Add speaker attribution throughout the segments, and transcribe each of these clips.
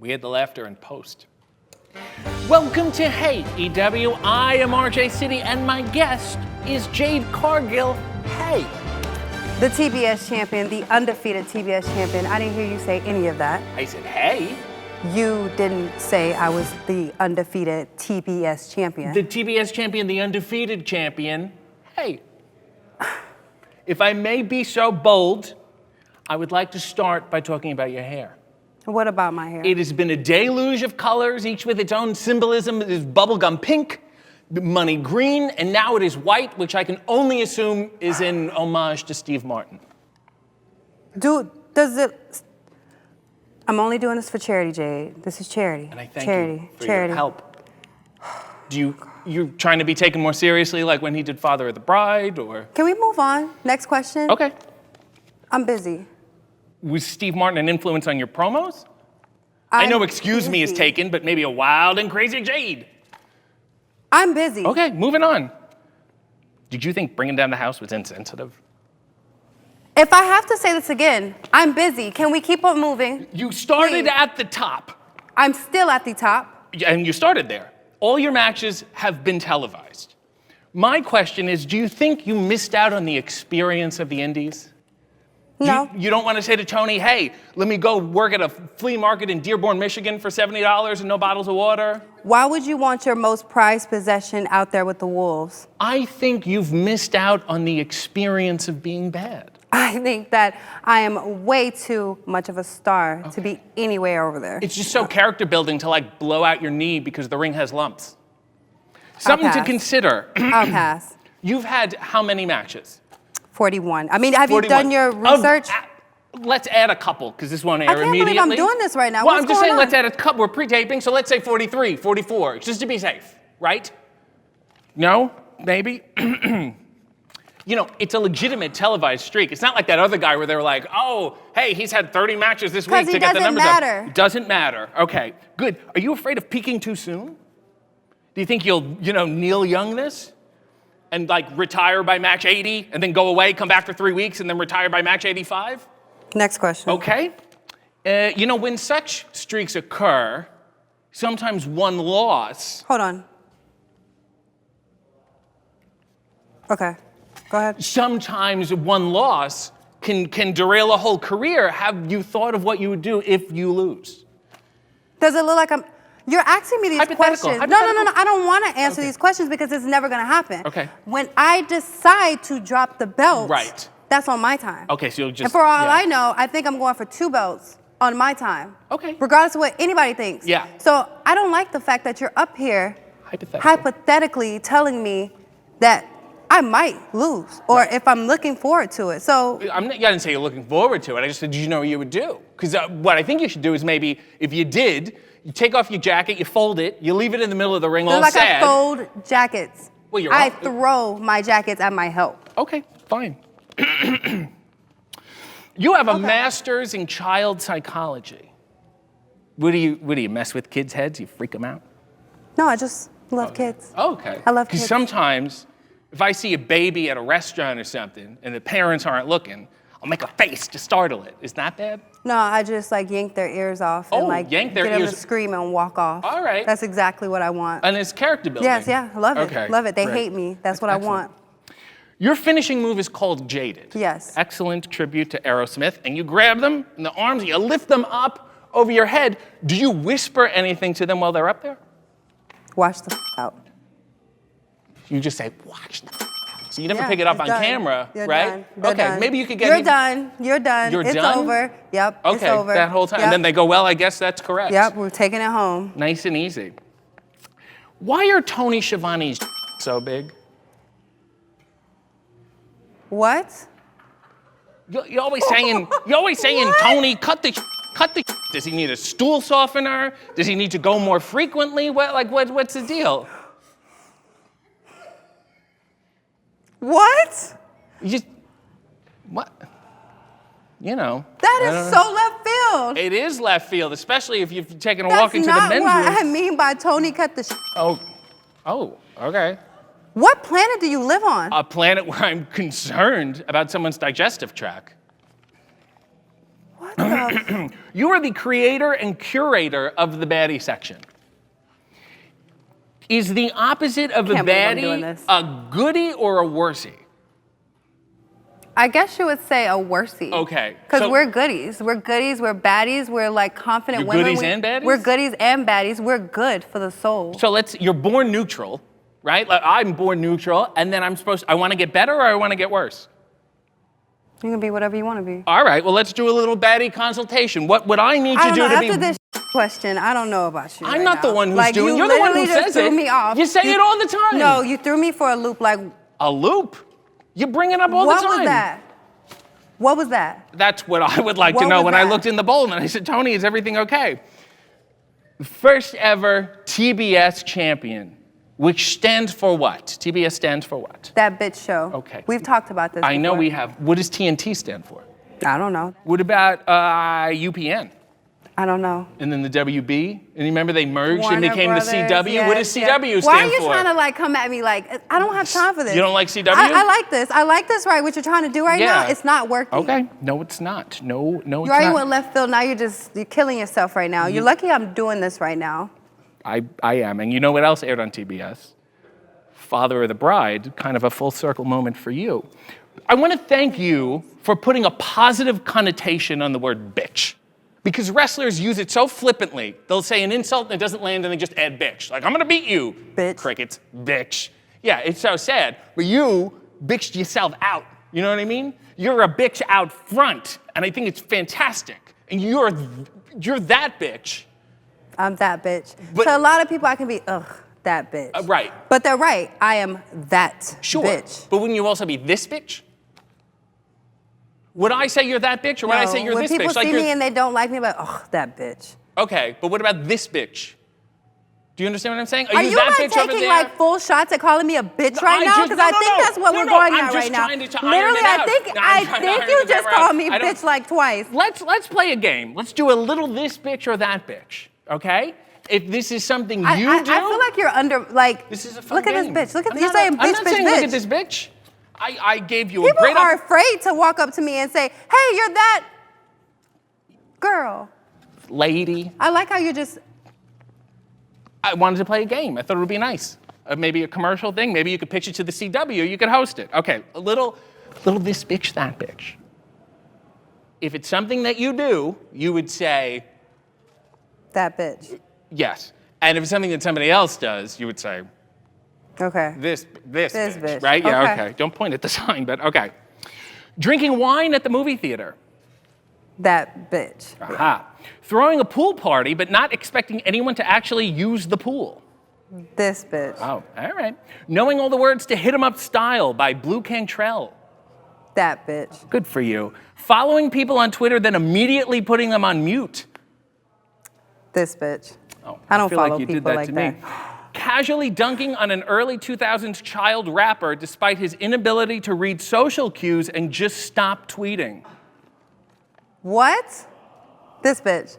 Speaker 1: We had the laughter in post. Welcome to Hey EW. I am RJ City, and my guest is Jade Cargill. Hey.
Speaker 2: The TBS champion, the undefeated TBS champion. I didn't hear you say any of that.
Speaker 1: I said, hey.
Speaker 2: You didn't say I was the undefeated TBS champion.
Speaker 1: The TBS champion, the undefeated champion. Hey. If I may be so bold, I would like to start by talking about your hair.
Speaker 2: What about my hair?
Speaker 1: It has been a deluge of colors, each with its own symbolism. It is bubblegum pink, money green, and now it is white, which I can only assume is in homage to Steve Martin.
Speaker 2: Dude, I'm only doing this for charity, Jade. This is charity.
Speaker 1: And I thank
Speaker 2: charity.
Speaker 1: you for your help. You trying to be taken more seriously, like when he did Father of the Bride, or?
Speaker 2: Can we move on? Next question.
Speaker 1: Okay.
Speaker 2: I'm busy.
Speaker 1: Was Steve Martin an influence on your promos? I know excuse me is taken, but maybe a wild and crazy Jade.
Speaker 2: I'm busy.
Speaker 1: Okay, moving on. Did you think bringing down the house was insensitive?
Speaker 2: If I have to say this again, I'm busy. Can we keep on moving?
Speaker 1: You started
Speaker 2: Please.
Speaker 1: at the top.
Speaker 2: I'm still at the top.
Speaker 1: And you started there. All your matches have been televised. My question is, do you think you missed out on the experience of the Indies?
Speaker 2: No.
Speaker 1: You don't want to say to Tony, hey, let me go work at a flea market in Dearborn, Michigan for $70 and no bottles of water?
Speaker 2: Why would you want your most prized possession out there with the wolves?
Speaker 1: I think you've missed out on the experience of being bad.
Speaker 2: I think that I am way too much of a star to be anywhere over there.
Speaker 1: It's just so character building to like blow out your knee because the ring has lumps. Something to consider.
Speaker 2: I'll pass.
Speaker 1: You've had how many matches?
Speaker 2: 41. I mean, have
Speaker 1: 41.
Speaker 2: you done your research?
Speaker 1: Let's add a couple, because this won't air immediately.
Speaker 2: I can't believe I'm doing this right now.
Speaker 1: Well,
Speaker 2: What's
Speaker 1: I'm just
Speaker 2: going
Speaker 1: saying
Speaker 2: on?
Speaker 1: let's add a couple. We're pre-taping, so let's say 43, 44, just to be safe, right? No? Maybe? You know, it's a legitimate televised streak. It's not like that other guy where they were like, oh, hey, he's had 30 matches this week to get the numbers up. It doesn't matter. Okay, good. Are you afraid of peaking too soon? Do you think you'll, Neil Young this? And like retire by match 80 and then go away, come back for 3 weeks and then retire by match 85?
Speaker 2: Next question.
Speaker 1: Okay. When such streaks occur, sometimes one loss.
Speaker 2: Hold on. Okay, go ahead.
Speaker 1: Sometimes one loss can derail a whole career. Have you thought of what you would do if you lose?
Speaker 2: Does it look like You're asking me these questions. No. I don't want to answer these questions because it's never going to happen.
Speaker 1: Okay.
Speaker 2: When I decide to drop the belt,
Speaker 1: right,
Speaker 2: that's on my time.
Speaker 1: Okay, so you'll just.
Speaker 2: And for all I know, I think I'm going for 2 belts on my time.
Speaker 1: Okay.
Speaker 2: Regardless of what anybody thinks.
Speaker 1: Yeah.
Speaker 2: So I don't like the fact that you're up here hypothetically telling me that I might lose, or if I'm looking forward to it. So
Speaker 1: I didn't say you're looking forward to it. I just said, did you know what you would do? Because what I think you should do is maybe, if you did, you take off your jacket, you fold it, you leave it in the middle of the ring all
Speaker 2: like
Speaker 1: sad.
Speaker 2: I fold jackets.
Speaker 1: Well,
Speaker 2: I throw my jackets at my help.
Speaker 1: Okay, fine. You have a master's in child psychology. What do you mess with kids' heads? You freak them out?
Speaker 2: No, I just love kids.
Speaker 1: Okay.
Speaker 2: I love kids.
Speaker 1: Because sometimes, if I see a baby at a restaurant or something and the parents aren't looking, I'll make a face to startle it. Is that bad?
Speaker 2: No, I just yank their ears off and
Speaker 1: yank their
Speaker 2: get them
Speaker 1: ears.
Speaker 2: to scream and walk off.
Speaker 1: All right.
Speaker 2: That's exactly what I want.
Speaker 1: And it's character building.
Speaker 2: Yes, yeah, I love it.
Speaker 1: Okay,
Speaker 2: love it. They
Speaker 1: great.
Speaker 2: hate me. That's what
Speaker 1: Excellent.
Speaker 2: I want.
Speaker 1: Your finishing move is called Jaded.
Speaker 2: Yes.
Speaker 1: Excellent tribute to Aerosmith. And you grab them in the arms, you lift them up over your head. Do you whisper anything to them while they're up there?
Speaker 2: Watch the out.
Speaker 1: You just say, watch the out. So you never pick it up on camera,
Speaker 2: You're
Speaker 1: right?
Speaker 2: Done.
Speaker 1: Okay,
Speaker 2: Done.
Speaker 1: maybe you could get
Speaker 2: You're done. You're done.
Speaker 1: You're
Speaker 2: it's
Speaker 1: done?
Speaker 2: over. Yep,
Speaker 1: Okay,
Speaker 2: it's over.
Speaker 1: that whole time.
Speaker 2: Yep.
Speaker 1: And then they go, well, I guess that's correct.
Speaker 2: Yep, we're taking it home.
Speaker 1: Nice and easy. Why are Tony Schiavone's so big?
Speaker 2: What?
Speaker 1: You're always saying, Tony, cut the. Does he need a stool softener? Does he need to go more frequently? What's the deal?
Speaker 2: What?
Speaker 1: What?
Speaker 2: That is so left field.
Speaker 1: It is left field, especially if you've taken a walk into the men's room.
Speaker 2: That's not what I mean by Tony cut the
Speaker 1: Oh, okay.
Speaker 2: What planet do you live on?
Speaker 1: A planet where I'm concerned about someone's digestive tract.
Speaker 2: What
Speaker 1: You are the creator and curator of the baddie section. Is the opposite of a baddie a goodie or a worsie?
Speaker 2: I guess you would say a worsie.
Speaker 1: Okay.
Speaker 2: Because we're goodies. We're goodies. We're baddies. We're like confident women.
Speaker 1: Goodies and baddies?
Speaker 2: We're goodies and baddies. We're good for the soul.
Speaker 1: So you're born neutral, right? Like I'm born neutral, and then I want to get better or I want to get worse?
Speaker 2: You can be whatever you want to be.
Speaker 1: All right, well, let's do a little baddie consultation. What I need to do to be...
Speaker 2: After this question, I don't know about you.
Speaker 1: I'm not the one who's doing it. You're the one who says it.
Speaker 2: Me off.
Speaker 1: You say it all the time.
Speaker 2: No, you threw me for a loop like...
Speaker 1: A loop? You bring it up all the time.
Speaker 2: What was that? What was that?
Speaker 1: That's what I would like to know when I looked in the bowl and I said, Tony, is everything okay? First ever TBS champion, which stands for what? TBS stands for what?
Speaker 2: That bitch show.
Speaker 1: Okay.
Speaker 2: We've talked about this
Speaker 1: I know
Speaker 2: before.
Speaker 1: we have. What does TNT stand for?
Speaker 2: I don't know.
Speaker 1: What about UPN?
Speaker 2: I don't know.
Speaker 1: And then the WB? And you remember they merged
Speaker 2: Warner
Speaker 1: and became
Speaker 2: Brothers,
Speaker 1: the CW?
Speaker 2: yes,
Speaker 1: What does CW stand for?
Speaker 2: Why are you trying to like come at me like, I don't have time for this.
Speaker 1: You don't like CW?
Speaker 2: I like this. I like this, right? What you're trying to do right now, it's not working.
Speaker 1: Okay. No, it's not. No, it's not.
Speaker 2: You already went left field, now you're killing yourself right now. You're lucky I'm doing this right now.
Speaker 1: I am. And you know what else aired on TBS? Father of the Bride, kind of a full circle moment for you. I want to thank you for putting a positive connotation on the word bitch. Because wrestlers use it so flippantly. They'll say an insult and it doesn't land and they just add bitch. Like, I'm gonna beat you.
Speaker 2: Bitch.
Speaker 1: Crickets, bitch. Yeah, it's so sad. But you bitched yourself out. You know what I mean? You're a bitch out front. And I think it's fantastic. And you're that bitch.
Speaker 2: I'm that bitch.
Speaker 1: But,
Speaker 2: so a lot of people I can be, that bitch.
Speaker 1: Right.
Speaker 2: But they're right. I am that bitch.
Speaker 1: But wouldn't you also be this bitch? Would I say you're that bitch, or would I say you're this bitch?
Speaker 2: When people see me and they don't like me, I'm like, that bitch.
Speaker 1: Okay, but what about this bitch? Do you understand what I'm saying?
Speaker 2: Are you
Speaker 1: that
Speaker 2: like
Speaker 1: bitch over
Speaker 2: taking
Speaker 1: there?
Speaker 2: like full shots at calling me a bitch right now? Because I think that's what we're going at right now. Literally, I think you just called me bitch like twice.
Speaker 1: Let's play a game. Let's do a little this bitch or that bitch, okay? If this is something you do.
Speaker 2: I feel like you're under, like,
Speaker 1: this is a fun
Speaker 2: look at
Speaker 1: game.
Speaker 2: this bitch. Look at you're saying bitch,
Speaker 1: I'm not saying
Speaker 2: bitch.
Speaker 1: Look at this bitch. I gave you
Speaker 2: People
Speaker 1: a great...
Speaker 2: People are afraid to walk up to me and say, hey, you're that girl.
Speaker 1: Lady.
Speaker 2: I like how you just...
Speaker 1: I wanted to play a game. I thought it would be nice. Maybe a commercial thing. Maybe you could pitch it to the CW. You could host it. Okay, a little this bitch, that bitch. If it's something that you do, you would say...
Speaker 2: That bitch.
Speaker 1: Yes. And if it's something that somebody else does, you would say...
Speaker 2: Okay.
Speaker 1: This bitch, right? Yeah, okay. Don't point at the sign, but okay. Drinking wine at the movie theater.
Speaker 2: That bitch.
Speaker 1: Aha. Throwing a pool party, but not expecting anyone to actually use the pool.
Speaker 2: This bitch.
Speaker 1: Oh, all right. Knowing all the words to Hit 'em Up Style by Blu Cantrell.
Speaker 2: That bitch.
Speaker 1: Good for you. Following people on Twitter, then immediately putting them on mute.
Speaker 2: This bitch.
Speaker 1: Oh,
Speaker 2: I don't
Speaker 1: feel
Speaker 2: follow
Speaker 1: like you
Speaker 2: people
Speaker 1: did that
Speaker 2: like
Speaker 1: to
Speaker 2: that.
Speaker 1: me. Casually dunking on an early 2000s child rapper despite his inability to read social cues and just stop tweeting.
Speaker 2: What? This bitch.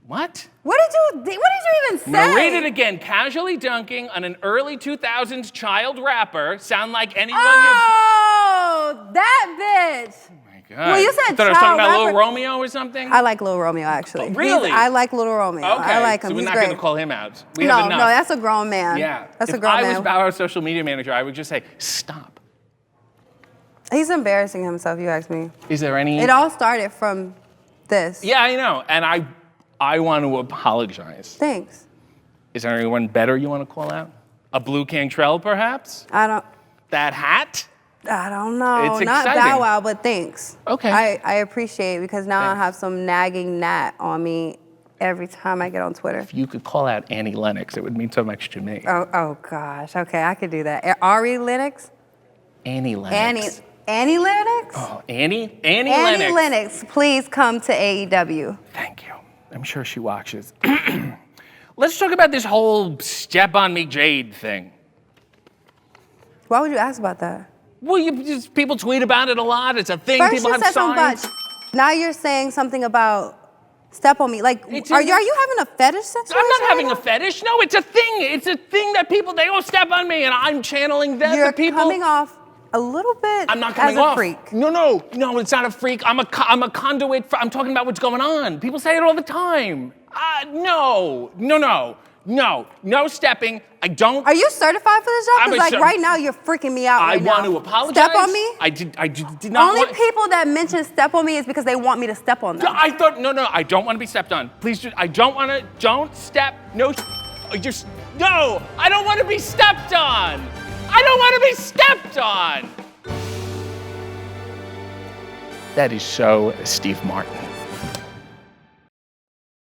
Speaker 1: What?
Speaker 2: What did you even say?
Speaker 1: Now read it again. Casually dunking on an early 2000s child rapper. Sound like anyone
Speaker 2: Oh, that bitch.
Speaker 1: Oh my God.
Speaker 2: Well, you said
Speaker 1: I thought I was talking about
Speaker 2: rapper.
Speaker 1: Lil Romeo or something?
Speaker 2: I like Lil Romeo, actually.
Speaker 1: Oh, really?
Speaker 2: I like Lil Romeo.
Speaker 1: Okay.
Speaker 2: I like him.
Speaker 1: So we're
Speaker 2: He's
Speaker 1: not
Speaker 2: great.
Speaker 1: going to call him out. We
Speaker 2: no,
Speaker 1: have enough.
Speaker 2: no, that's a grown man.
Speaker 1: Yeah.
Speaker 2: That's a grown man.
Speaker 1: If I was our social media manager, I would just say, stop.
Speaker 2: He's embarrassing himself, you ask me.
Speaker 1: Is there any...
Speaker 2: It all started from this.
Speaker 1: Yeah, I know. And I want to apologize.
Speaker 2: Thanks.
Speaker 1: Is there anyone better you want to call out? A Blu Cantrell, perhaps? That hat?
Speaker 2: I don't know.
Speaker 1: It's
Speaker 2: Not
Speaker 1: exciting.
Speaker 2: Bow Wow, but thanks.
Speaker 1: Okay.
Speaker 2: I appreciate it because now I have some nagging gnat on me every time I get on Twitter.
Speaker 1: If you could call out Annie Lennox, it would mean so much to me.
Speaker 2: Oh gosh. Okay, I could do that. Ari Lennox?
Speaker 1: Annie Lennox.
Speaker 2: Annie Lennox?
Speaker 1: Oh, Annie Lennox.
Speaker 2: Annie Lennox, please come to AEW.
Speaker 1: Thank you. I'm sure she watches. Let's talk about this whole step on me Jade thing.
Speaker 2: Why would you ask about that?
Speaker 1: Well, people tweet about it a lot. It's a thing.
Speaker 2: First
Speaker 1: people
Speaker 2: you
Speaker 1: have
Speaker 2: said something
Speaker 1: signs.
Speaker 2: about now you're saying something about step on me. Like, are you having a fetish situation?
Speaker 1: I'm not having a fetish. No, it's a thing. It's a thing that people, they all step on me, and I'm channeling them.
Speaker 2: You're
Speaker 1: the people.
Speaker 2: coming off a little bit
Speaker 1: I'm not coming
Speaker 2: as a
Speaker 1: off.
Speaker 2: freak.
Speaker 1: No, it's not a freak. I'm a conduit. I'm talking about what's going on. People say it all the time. No stepping. I don't.
Speaker 2: Are you certified for this job?
Speaker 1: I'm
Speaker 2: Because right now you're freaking me out right now.
Speaker 1: I want to apologize.
Speaker 2: Step on me?
Speaker 1: I did not
Speaker 2: Only people that mention step on me is because they want me to step on them.
Speaker 1: I thought, no, I don't want to be stepped on. Please, don't step, no, I don't want to be stepped on. I don't want to be stepped on. That is so Steve Martin.